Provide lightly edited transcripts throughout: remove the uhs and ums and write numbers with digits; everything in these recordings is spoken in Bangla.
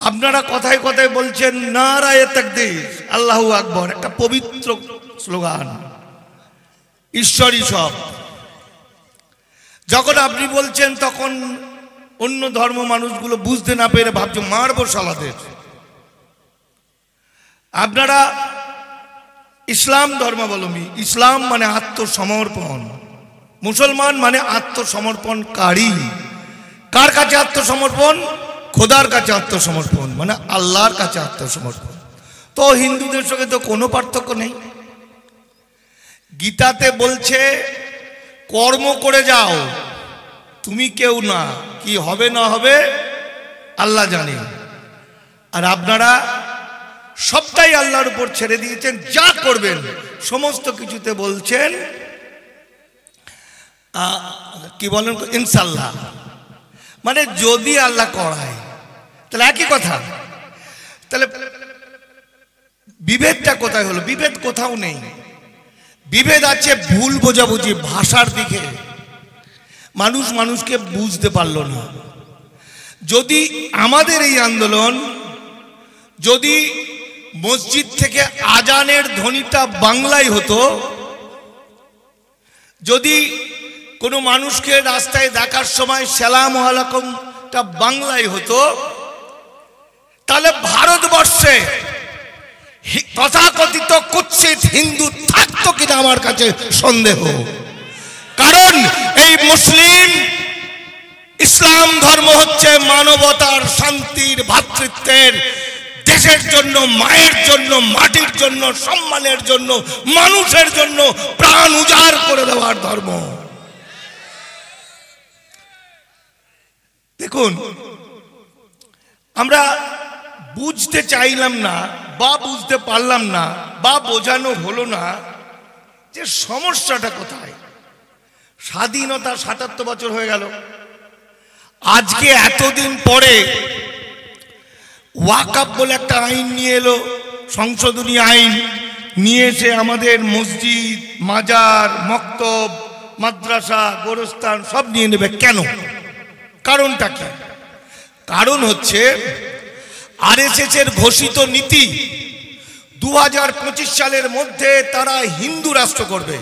আপনারা কথায় কথায় বলছেন নারায়ে তাকবীর, আল্লাহু আকবার, একটা পবিত্র স্লোগান, ঈশ্বরই সব। যখন আপনি বলছেন তখন অন্য ধর্ম মানুষগুলো বুঝতে না পেরে ভাবছে মারবো শালাদের। আপনারা ইসলাম ধর্মাবলম্বী, ইসলাম মানে আত্মসমর্পণ, মুসলমান মানে আত্মসমর্পণকারী। কার কাছে আত্মসমর্পণ? খোদার কাছে আত্মসমর্পণ, মানে আল্লাহর কাছে আত্মসমর্পণ। তো হিন্দুদের সঙ্গে তো কোনো পার্থক্য নেই। গীতাতে বলছে কর্ম করে যাও, তুমি কেউ না, কি হবে না হবে আল্লাহ জানে। আর আপনারা সবটাই আল্লাহর উপর ছেড়ে দিয়েছেন, যা করবেন সমস্ত কিছুতে বলছেন কি বলেন, ইনশাআল্লাহ, মানে যদি আল্লাহ করায়। তাহলে একই কথা। তাহলে বিভেদটা কোথায় হলো? বিভেদ কোথাও নেই। বিভেদ আছে ভুল বোঝাবুঝি, ভাষার দিকে। মানুষ মানুষকে বুঝতে পারল না। যদি আমাদের এই আন্দোলন, যদি মসজিদ থেকে আজানের ধ্বনিটা বাংলায় হতো, যদি কোনো মানুষকে রাস্তায় দেখার সময় সালাম আলাইকুমটা বাংলায় হতো, তাহলে ভারতবর্ষে তথাকথিত কুৎসিত হিন্দু থাকতো কিনা আমার কাছে সন্দেহ। কারণ এই মুসলিম ইসলাম ধর্ম হচ্ছে মানবতার, শান্তির, ভ্রাতৃত্বের, দেশের জন্য, মায়ের জন্য, মাটির জন্য, সম্মানের জন্য, মানুষের জন্য প্রাণ উজাড় করে দেওয়ার ধর্ম। দেখুন, আমরা বুঝতে চাইলাম না বা বুঝতে পারলাম না বা বোঝানো হলো না যে সমস্যাটা কোথায়। স্বাধীনতা ৭৭ বছর হয়ে গেল, আজকে এতদিন পরে ওয়াকফ বলে একটা আইন নিয়ে এলো, সংশোধনী আইন নিয়ে এসে আমাদের মসজিদ, মাজার, মক্তব, মাদ্রাসা, গোরস্থান সব নিয়ে নেবে। কেন? কারণটা কি? কারণ হচ্ছে আরএসএস এর ঘোষিত নীতি ২০২৫ সালের মধ্যে তারা হিন্দু রাষ্ট্র করবে।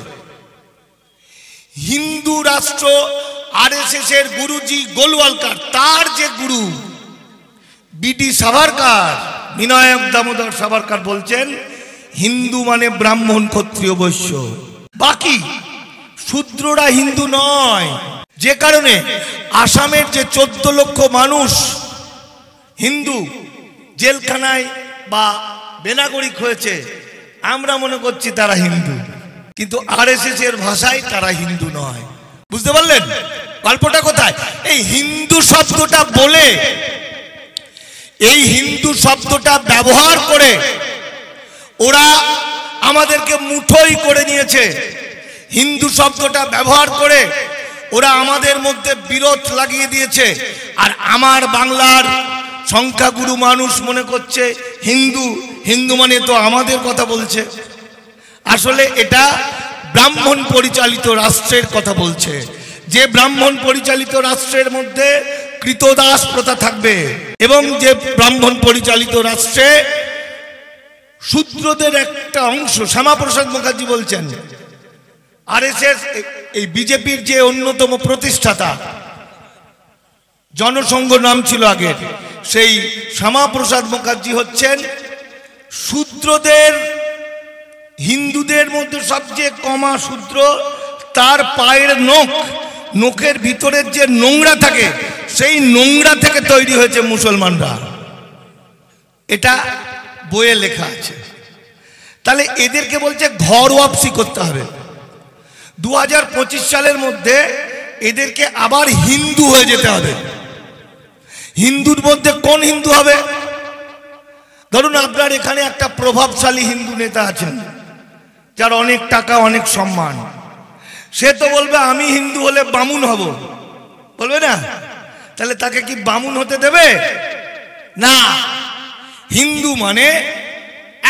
হিন্দু রাষ্ট্র আরএসএস এর গুরুজি গোলওয়ালকার, তার যে গুরু বিডি সাভারকার, বিনায়ক দামোদর সাভারকার বলছেন হিন্দু মানে ব্রাহ্মণ, ক্ষত্রিয়, বৈশ্য, বাকি শূদ্ররা হিন্দু নয়। যে কারণে আসামের যে 14 লক্ষ মানুষ হিন্দু জেলখানায় বা বেনাগরিক হয়েছে, আমরা মনে করছি তারা হিন্দু, কিন্তু আরএসএস এর ভাষায় তারা হিন্দু নয়। বুঝতে পারলেন গল্পটা কোথায়? এই হিন্দু শব্দটা বলে, এই হিন্দু শব্দটা ব্যবহার করে ওরা আমাদেরকে মুঠোই করে নিয়েছে। হিন্দু শব্দটা ব্যবহার করে ওরা আমাদের মধ্যে বিরোধ লাগিয়ে দিয়েছে। আর আমার বাংলার সংখ্যাগুরু মানুষ মনে করছে হিন্দু, হিন্দু মানে তো আমাদের কথা বলছে। আসলে এটা ব্রাহ্মণ পরিচালিত রাষ্ট্রের কথা বলছে, যে ব্রাহ্মণ পরিচালিত রাষ্ট্রের মধ্যে কৃতদাস প্রথা থাকবে, এবং যে ব্রাহ্মণ পরিচালিত রাষ্ট্রে শূদ্রদের একটা অংশ। শ্যামাপ্রসাদ মুখার্জি বলছেন, আরএসএস এই বিজেপির যে অন্যতম প্রতিষ্ঠাতা, জনসংঘ নাম ছিল আগের, সেই শ্যামাপ্রসাদ মুখার্জি হচ্ছেন শূদ্রদের, হিন্দুদের মধ্যে সবচেয়ে কমা শূদ্র। তার পায়ের নখ, নখের ভিতরের যে নোংরা থাকে, সেই নোংরা থেকে তৈরি হয়েছে মুসলমানরা। এটা বইয়ে লেখা আছে। তাহলে এদেরকে বলছে ঘর ওয়াপসি করতে হবে। ২০২৫ সালের মধ্যে এদেরকে আবার হিন্দু হয়ে যেতে হবে। হিন্দুর মধ্যে কোন হিন্দু হবে? ধরুন আপনার এখানে একটা প্রভাবশালী হিন্দু নেতা আছেন, যার অনেক টাকা, অনেক সম্মান। সে তো বলবে আমি হিন্দু হলে বামুন হব, বলবে না? তাহলে তাকে কি বামুন হতে দেবে? না। হিন্দু মানে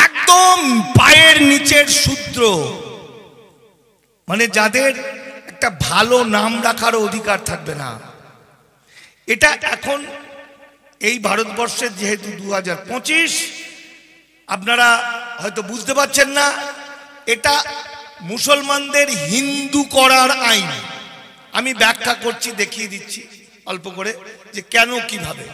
একদম পায়ের নিচের শূদ্র, মানে যাদের একটা ভালো নাম রাখার অধিকার থাকবে না। এটা এখন এই ভারতবর্ষের যেহেতু 2025, আপনারা হয়তো বুঝতে পারছেন না, এটা মুসলমানদের হিন্দু করার আইন। আমি ব্যাখ্যা করছি, দেখিয়ে দিচ্ছি অল্প করে যে কেন কিভাবে।